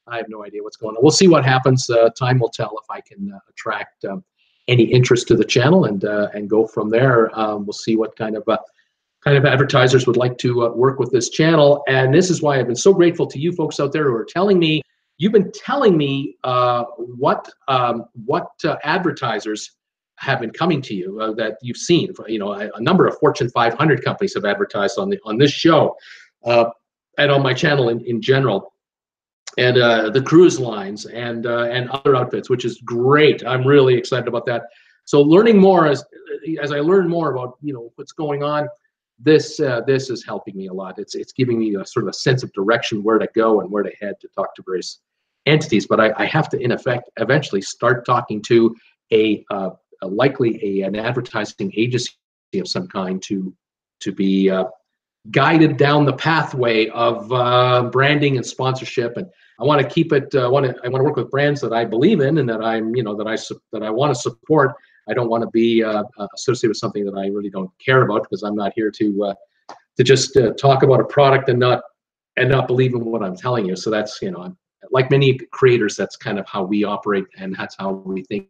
I have no idea what's going on. We'll see what happens. Time will tell if I can attract any interest to the channel and go from there. We'll see what kind of advertisers would like to work with this channel. And this is why I've been so grateful to you folks out there who are telling me. You've been telling me what advertisers have been coming to you that you've seen. A number of Fortune 500 companies have advertised on this show and on my channel in general, and the cruise lines and other outfits, which is great. I'm really excited about that. So learning more as I learn more about what's going on, this is helping me a lot. It's giving me a sort of a sense of direction, where to go and where to head to talk to various entities. But I have to, in effect, eventually start talking to likely an advertising agency of some kind to be guided down the pathway of branding and sponsorship. And I want to keep it. I want to work with brands that I believe in and that that I want to support. I don't want to be associated with something that I really don't care about, because I'm not here to just talk about a product and not believe in what I'm telling you. So that's like many creators, that's kind of how we operate, and that's how we think.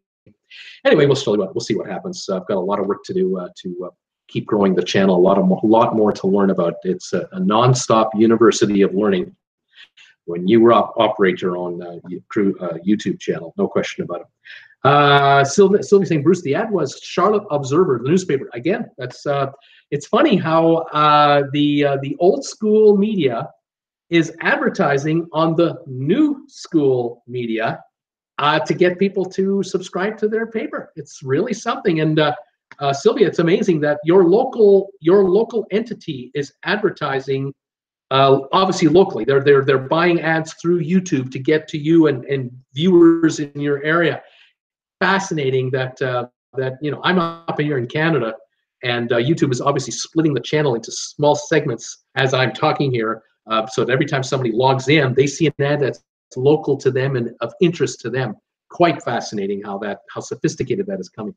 Anyway, we'll see what happens. I've got a lot of work to do to keep growing the channel. A lot more to learn about. It's a non-stop university of learning when you operate your own YouTube channel. No question about it. Sylvie saying, Bruce, the ad was Charlotte Observer, the newspaper. Again, that's it's funny how the old school media is advertising on the new school media to get people to subscribe to their paper. It's really something. And Sylvia, it's amazing that your local entity is advertising. Obviously locally, they're buying ads through YouTube to get to you and viewers in your area. Fascinating that I'm up here in Canada, and YouTube is obviously splitting the channel into small segments as I'm talking here, so that every time somebody logs in, they see an ad that's local to them and of interest to them. Quite fascinating how sophisticated that is coming.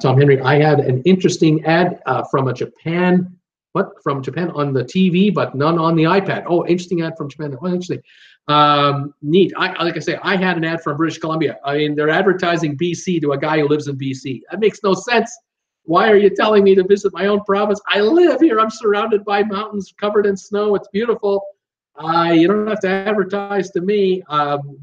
Tom Henry, I had an interesting ad from Japan on the TV, but none on the iPad. Oh, interesting ad from Japan. Oh, interesting. Neat. Like I say, I had an ad from British Columbia. I mean, they're advertising BC to a guy who lives in BC. That makes no sense. Why are you telling me to visit my own province? I live here. I'm surrounded by mountains covered in snow. It's beautiful. You don't have to advertise to me.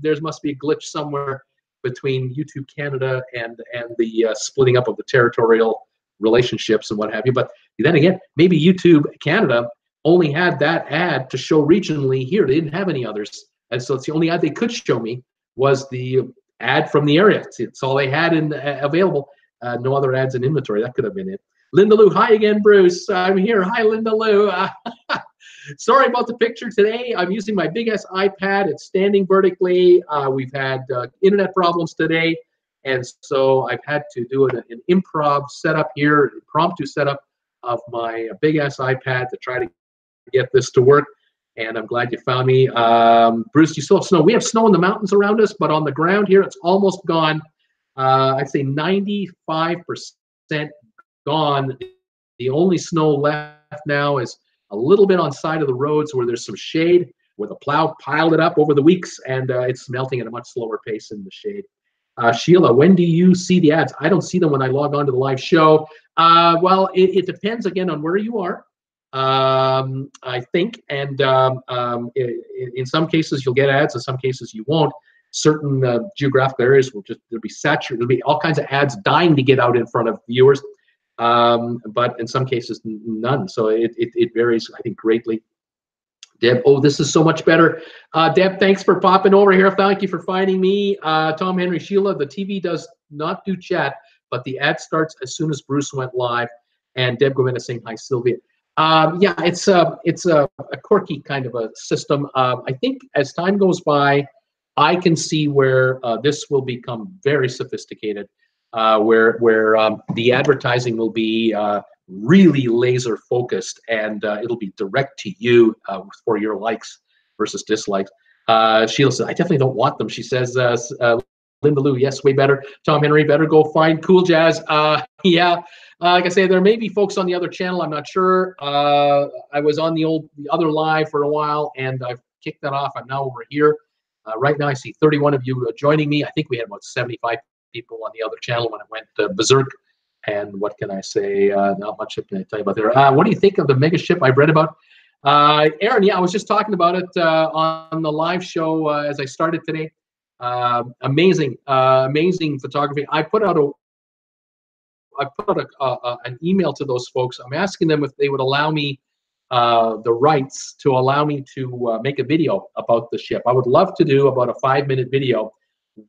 There must be a glitch somewhere between YouTube Canada and the splitting up of the territorial relationships and what have you. But then again, maybe YouTube Canada only had that ad to show regionally here. They didn't have any others. And so it's the only ad they could show me was the ad from the area. It's all they had available. No other ads in inventory. That could have been it. Linda Lou, hi again, Bruce. I'm here. Hi, Linda Lou. Sorry about the picture today. I'm using my big ass iPad. It's standing vertically. We've had internet problems today. And so I've had to do an improv setup here, impromptu setup of my big ass iPad to try to get this to work. And I'm glad you found me. Bruce, you still have snow. We have snow in the mountains around us, but on the ground here, it's almost gone. I'd say 95% gone. The only snow left now is a little bit on side of the roads where there's some shade, where the plow piled it up over the weeks, and it's melting at a much slower pace in the shade. Sheila, when do you see the ads? I don't see them when I log on to the live show. Well, it depends, again, on where you are, I think. And in some cases, you'll get ads. In some cases, you won't. Certain geographical areas there'll be saturated. There'll be all kinds of ads dying to get out in front of viewers. But in some cases, none. So it varies, I think, greatly. Deb, oh, this is so much better. Deb, thanks for popping over here. Thank you for finding me. Tom Henry, Sheila, the TV does not do chat, but the ad starts as soon as Bruce went live. And Deb Gomena saying hi, Sylvia. Yeah, it's a quirky kind of a system. I think as time goes by, I can see where this will become very sophisticated. Where the advertising will be really laser focused, and it'll be direct to you for your likes versus dislikes. Sheila says, I definitely don't want them. She says, Linda Lou, yes, way better. Tom Henry, better go find Cool Jazz. Yeah, like I say, there may be folks on the other channel. I'm not sure. I was on the other live for a while, and I've kicked that off. I'm now over here. Right now, I see 31 of you joining me. I think we had about 75 people on the other channel when it went berserk. And what can I say? Not much can I tell you about there. What do you think of the mega ship I read about? Aaron, yeah, I was just talking about it on the live show as I started today. Amazing, amazing photography. I put out an email to those folks. I'm asking them if they would allow me the rights to allow me to make a video about the ship. I would love to do about a 5-minute video,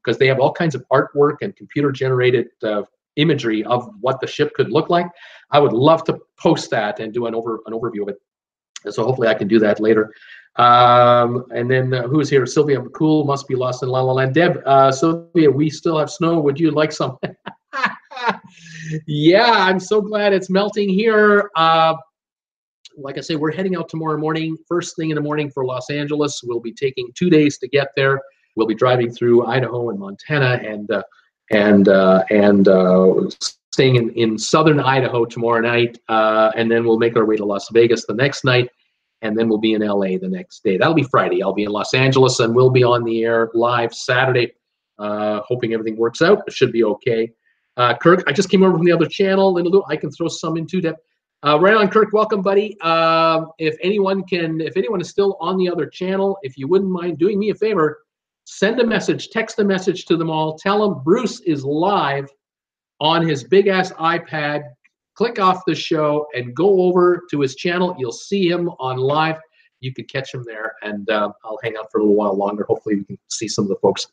because they have all kinds of artwork and computer-generated imagery of what the ship could look like. I would love to post that and do an overview of it. And so hopefully I can do that later. And then who's here? Sylvia, cool, must be lost in La La Land. Deb, Sylvia, we still have snow. Would you like some? Yeah, I'm so glad it's melting here. Like I say, we're heading out tomorrow morning, first thing in the morning for Los Angeles. We'll be taking 2 days to get there. We'll be driving through Idaho and Montana and staying in southern Idaho tomorrow night. And then we'll make our way to Las Vegas the next night. And then we'll be in LA the next day. That'll be Friday. I'll be in Los Angeles, and we'll be on the air live Saturday. Hoping everything works out. It should be okay. Kirk, I just came over from the other channel. I can throw some in too, Deb. Right on, Kirk. Welcome, buddy. If anyone is still on the other channel, if you wouldn't mind doing me a favor, send a message, text a message to them all. Tell them Bruce is live on his big ass iPad. Click off the show and go over to his channel. You'll see him on live. You can catch him there, and I'll hang out for a little while longer. Hopefully, we can see some of the folks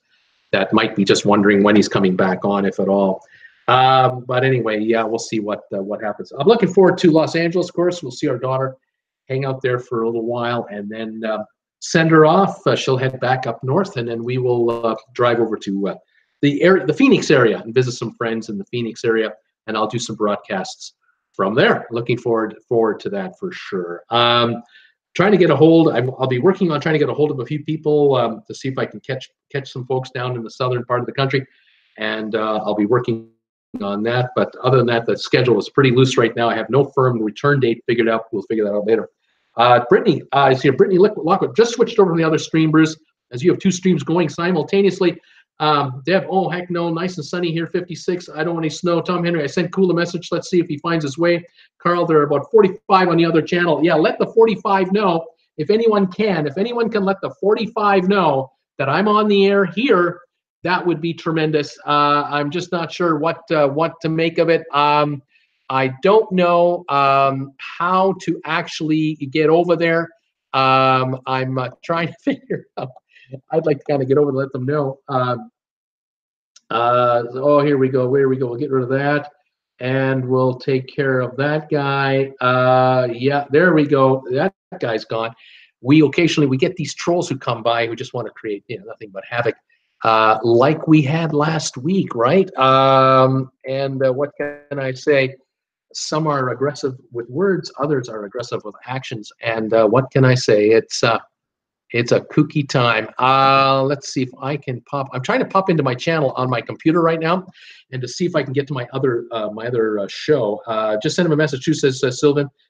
that might be just wondering when he's coming back on, if at all. But anyway, yeah, we'll see what happens. I'm looking forward to Los Angeles, of course. We'll see our daughter, hang out there for a little while, and then send her off. She'll head back up north, and then we will drive over to the Phoenix area and visit some friends in the Phoenix area, and I'll do some broadcasts from there. Looking forward to that for sure. Trying to get a hold. I'll be working on trying to get a hold of a few people to see if I can catch some folks down in the southern part of the country, and I'll be working on that. But other than that, the schedule is pretty loose right now. I have no firm return date figured out. We'll figure that out later. Brittany is here. Brittany Lockwood just switched over to the other stream, Bruce. as you have two streams going simultaneously. Deb, oh, heck no, nice and sunny here, 56. I don't want any snow. Tom Henry, I sent Cool a message. Let's see if he finds his way. Carl, there are about 45 on the other channel. Yeah, let the 45 know if anyone can. If anyone can let the 45 know that I'm on the air here, that would be tremendous. I'm just not sure what to make of it. I don't know how to actually get over there. I'm trying to figure out. I'd like to kind of get over and let them know. Oh, here we go. Where we go? We'll get rid of that, and we'll take care of that guy. Yeah, there we go. That guy's gone. We occasionally get these trolls who come by who just want to create nothing but havoc, like we had last week, right? And what can I say? Some are aggressive with words, others are aggressive with actions. And what can I say? It's a kooky time. Let's see if I can pop. I'm trying to pop into my channel on my computer right now, and to see if I can get to my other show. Just send him a message. Who says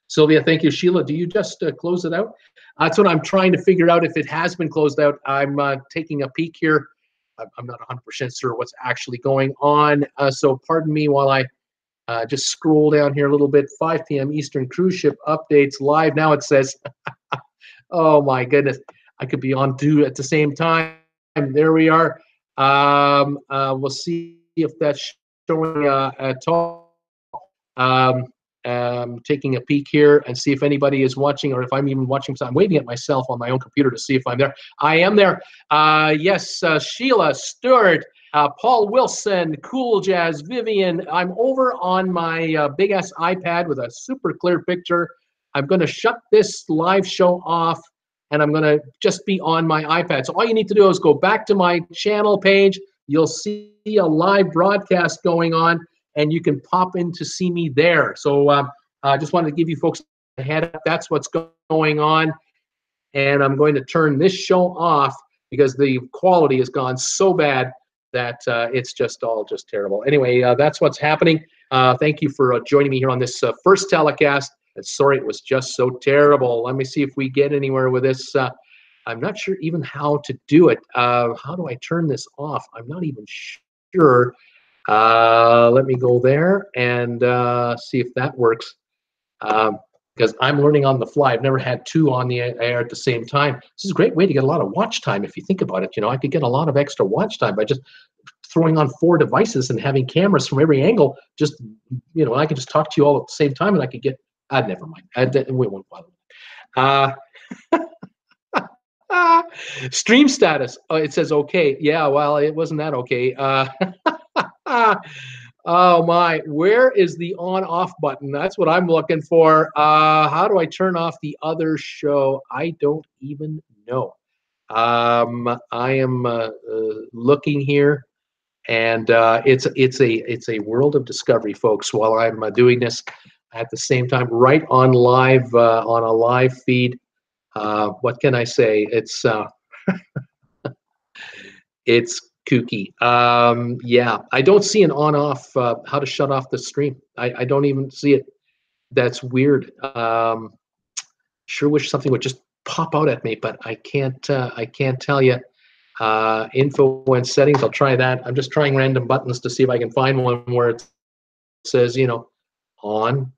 Sylvia? Thank you, Sheila. Do you just close it out? That's what I'm trying to figure out. If it has been closed out, I'm taking a peek here. I'm not 100% sure what's actually going on. So pardon me while I just scroll down here a little bit. 5 p.m. Eastern cruise ship updates live. Now it says, oh my goodness. I could be on two at the same time. There we are. We'll see if that's showing at all. Taking a peek here and see if anybody is watching, or if I'm even watching. So I'm waving at myself on my own computer to see if I'm there. I am there. Yes, Sheila, Stewart, Paul Wilson, Cool Jazz, Vivian. I'm over on my big ass iPad with a super clear picture. I'm going to shut this live show off, and I'm going to just be on my iPad. So all you need to do is go back to my channel page. You'll see a live broadcast going on, and you can pop in to see me there. So I just wanted to give you folks a head up. That's what's going on. And I'm going to turn this show off because the quality has gone so bad that it's just terrible. Anyway, that's what's happening. Thank you for joining me here on this first telecast. And sorry it was just so terrible. Let me see if we get anywhere with this. I'm not sure even how to do it. How do I turn this off? I'm not even sure. Let me go there and see if that works. Because I'm learning on the fly. I've never had two on the air at the same time. This is a great way to get a lot of watch time if you think about it. I could get a lot of extra watch time by just throwing on 4 devices and having cameras from every angle. Just, I could just talk to you all at the same time, and I could get, never mind. We won't bother. Stream status. Oh, it says okay. Yeah, well, it wasn't that okay. Oh my, where is the on-off button? That's what I'm looking for. How do I turn off the other show? I don't even know. I am looking here, and it's a world of discovery, folks, while I'm doing this at the same time, right on live, on a live feed. What can I say? It's it's kooky. Yeah, I don't see an on-off, how to shut off the stream. I don't even see it. That's weird. Sure wish something would just pop out at me, but I can't tell you. Info and settings, I'll try that. I'm just trying random buttons to see if I can find one where it says, on,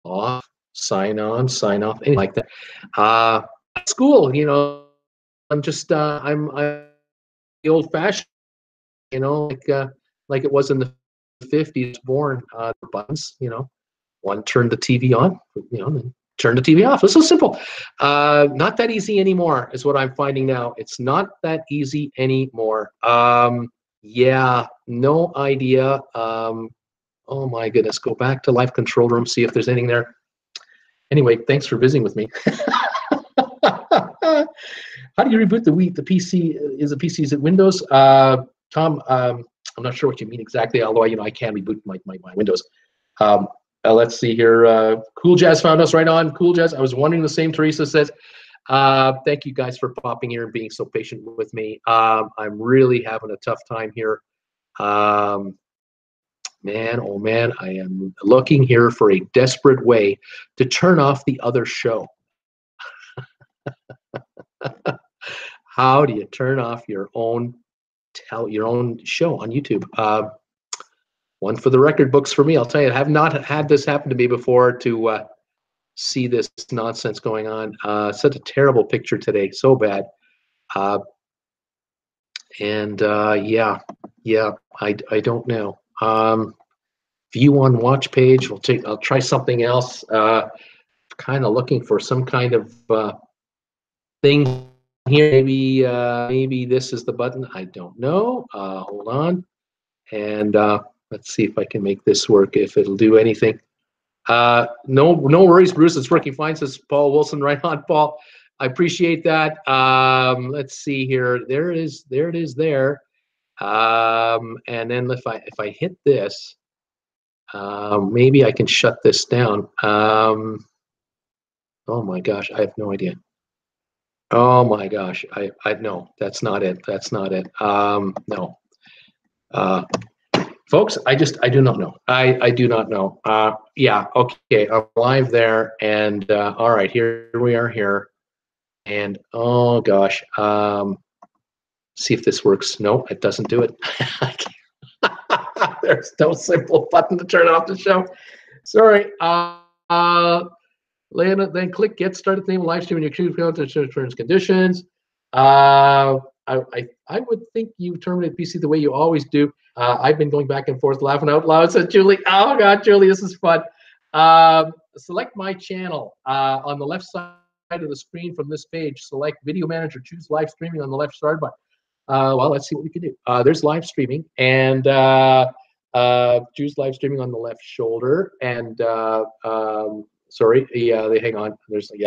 off, sign on, sign off, anything like that. School, I'm just, I'm the old-fashioned, like it was in the 50s, born buttons, one turned the TV on, then turn the TV off. It's so simple. Not that easy anymore is what I'm finding now. It's not that easy anymore. Yeah, no idea. Oh my goodness, go back to live control room, see if there's anything there. Anyway, thanks for visiting with me. How do you reboot the PC? Is it Windows? Tom, I'm not sure what you mean exactly, although I can reboot my Windows. Let's see here. Cool Jazz found us right on. Cool Jazz. I was wondering the same. Teresa says, thank you guys for popping here and being so patient with me. I'm really having a tough time here. Man, oh man, I am looking here for a desperate way to turn off the other show. How do you turn off your own show on YouTube? One for the record books for me. I'll tell you, I have not had this happen to me before to see this nonsense going on. Such a terrible picture today, so bad. Yeah, I don't know. View on watch page. I'll try something else. Kind of looking for some kind of thing here. Maybe this is the button. I don't know. Hold on, and let's see if I can make this work. If it'll do anything. No worries, Bruce. It's working fine. Says Paul Wilson. Right on, Paul. I appreciate that. Let's see here. There it is there. And then if I hit this, maybe I can shut this down. Oh my gosh, I have no idea. Oh my gosh, I no, that's not it. That's not it. No. Folks, I do not know. I do not know. Yeah, okay, I'm live there, and all right, here we are here, and oh gosh, see if this works. No, it doesn't do it. There's no simple button to turn off the show. Sorry. Then click Get Started. Name live stream in your queue to terms and conditions. I would think you terminate PC the way you always do. I've been going back and forth laughing out loud, said Julie. Oh God, Julie, this is fun. Select my channel on the left side of the screen from this page. Select Video Manager. Choose live streaming on the left side button. Well, let's see what we can do. There's live streaming, and choose live streaming on the left shoulder. And sorry, yeah, hang on.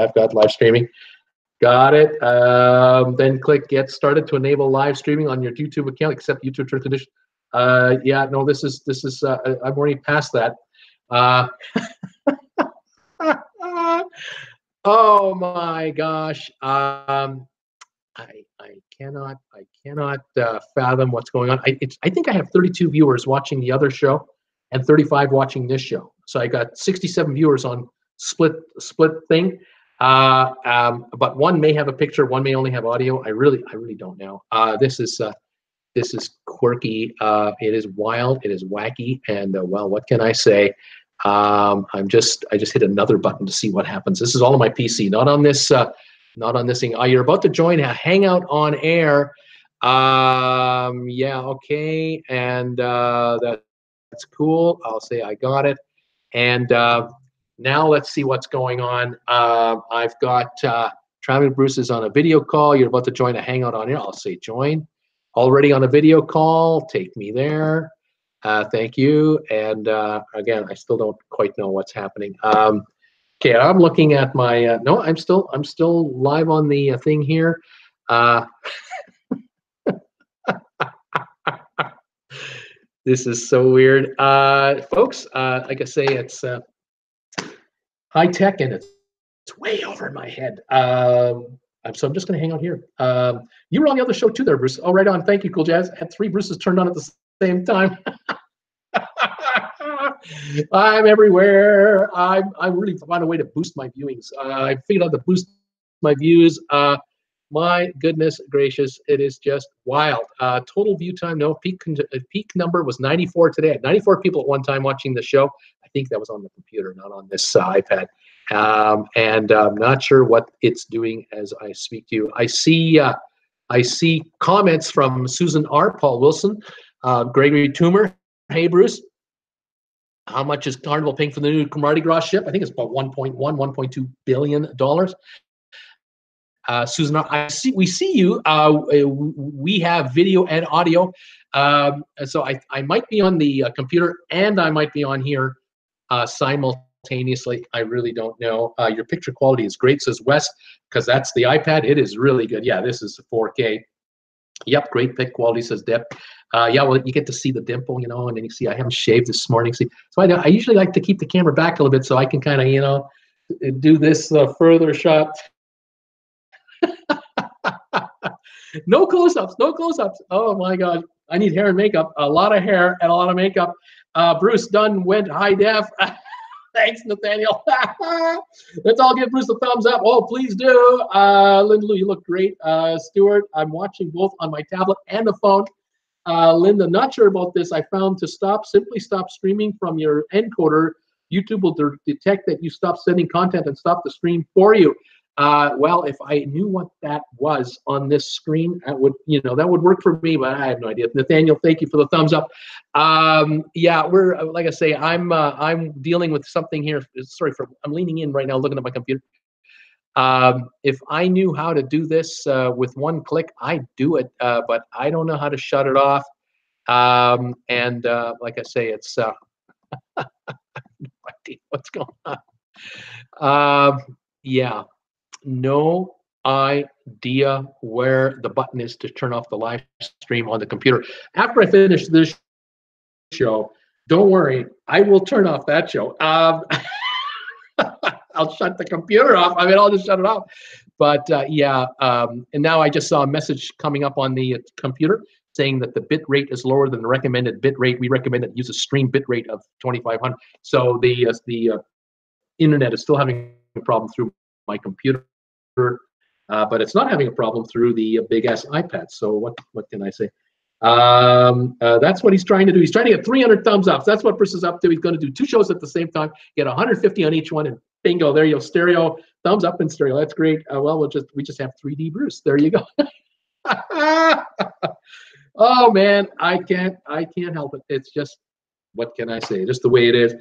I've got live streaming. Got it. Then click Get Started to enable live streaming on your YouTube account. Accept YouTube terms and conditions. Yeah, no, this is. I'm already past that. Oh my gosh. I cannot fathom what's going on. I think I have 32 viewers watching the other show and 35 watching this show. So I got 67 viewers on split thing. But one may have a picture, one may only have audio. I really don't know. This is quirky. It is wild. It is wacky. And well, what can I say? I just hit another button to see what happens. This is all on my PC, not on this. Not on this thing. You're about to join a Hangout on air. Yeah, okay, and that's cool. I'll say I got it. And now let's see what's going on. I've got Travis Bruce is on a video call. You're about to join a Hangout on air. I'll say join. Already on a video call. Take me there. Thank you. And again, I still don't quite know what's happening. Okay, I'm looking at my. No, I'm still live on the thing here. This is so weird, folks. Like I say, it's high tech and it's way over my head. So I'm just going to hang out here. You were on the other show too, there, Bruce. Oh, right on. Thank you, Cool Jazz. I had 3 Bruces turned on at the same time. I'm everywhere. I really found a way to boost my viewings. I figured out to boost my views. My goodness gracious, it is just wild. Total view time, no. Peak number was 94 today. I had 94 people at one time watching the show. I think that was on the computer, not on this iPad. And I'm not sure what it's doing as I speak to you. I see comments from Susan R., Paul Wilson, Gregory Toomer. Hey, Bruce. How much is Carnival paying for the new Mardi Gras ship? I think it's about $1.2 billion. Susan, we see you. We have video and audio. So I might be on the computer and I might be on here simultaneously. I really don't know. Your picture quality is great, says Wes, because that's the iPad. It is really good. Yeah, this is 4K. Yep, great pic quality, says Deb. Yeah, well, you get to see the dimple, you know, and then you see I haven't shaved this morning. See, so I usually like to keep the camera back a little bit so I can kind of, you know, do this further shot. No close-ups, no close-ups. Oh my God, I need hair and makeup. A lot of hair and a lot of makeup. Bruce Dunn went high def. Thanks, Nathaniel. Let's all give Bruce a thumbs up. Oh, please do. Linda Lou, you look great. Stuart, I'm watching both on my tablet and the phone. Linda, not sure about this. I found to simply stop streaming from your encoder. YouTube will detect that you stop sending content and stop the stream for you. Well, if I knew what that was on this screen, that would work for me, but I have no idea. Nathaniel, thank you for the thumbs up. Yeah, we're like I say, I'm dealing with something here. I'm leaning in right now, looking at my computer. If I knew how to do this with one click, I'd do it, but I don't know how to shut it off. Like I say, it's what's going on. Yeah. No idea where the button is to turn off the live stream on the computer. After I finish this show, don't worry, I will turn off that show. I'll shut the computer off. I mean, I'll just shut it off. But yeah, and now I just saw a message coming up on the computer saying that the bit rate is lower than the recommended bit rate. We recommend it use a stream bit rate of 2,500. So the internet is still having a problem through my computer. But it's not having a problem through the big ass iPad. So what can I say? That's what he's trying to do. He's trying to get 300 thumbs up. That's what Bruce is up to. He's going to do 2 shows at the same time, get 150 on each one, and bingo, there you go. Stereo, thumbs up in stereo. That's great. Well, we just have 3D Bruce. There you go. Oh man, I can't help it. It's just, what can I say? Just the way it is.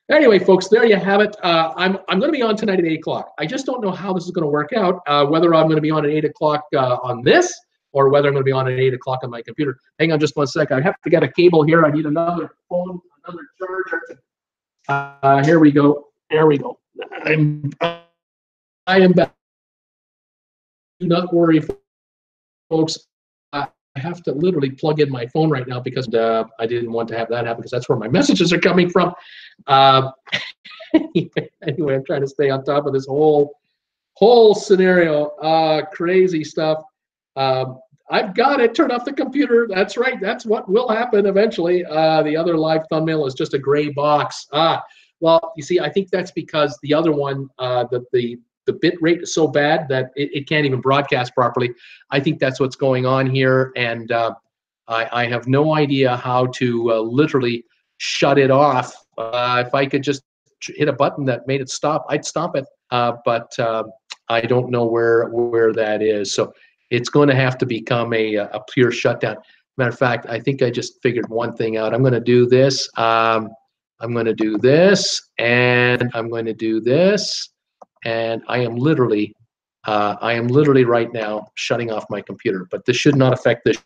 Anyway, folks, there you have it. I'm going to be on tonight at 8 o'clock. I just don't know how this is going to work out, whether I'm going to be on at 8 o'clock on this, or whether I'm going to be on at 8 o'clock on my computer. Hang on just one sec. I have to get a cable here. I need another phone, another charger. Here we go. There we go. I am back. Do not worry, folks. I have to literally plug in my phone right now because I didn't want to have that happen because that's where my messages are coming from. Anyway, I'm trying to stay on top of this whole scenario. Crazy stuff. I've got it. Turn off the computer. That's right. That's what will happen eventually. The other live thumbnail is just a gray box. Well, you see, I think that's because the other one, the bit rate is so bad that it can't even broadcast properly. I think that's what's going on here, and I have no idea how to literally shut it off. If I could just hit a button that made it stop, I'd stop it, but I don't know where that is. So it's going to have to become a pure shutdown. Matter of fact, I think I just figured one thing out. I'm going to do this. I'm going to do this, and I'm going to do this. And I am literally right now shutting off my computer, but this should not affect this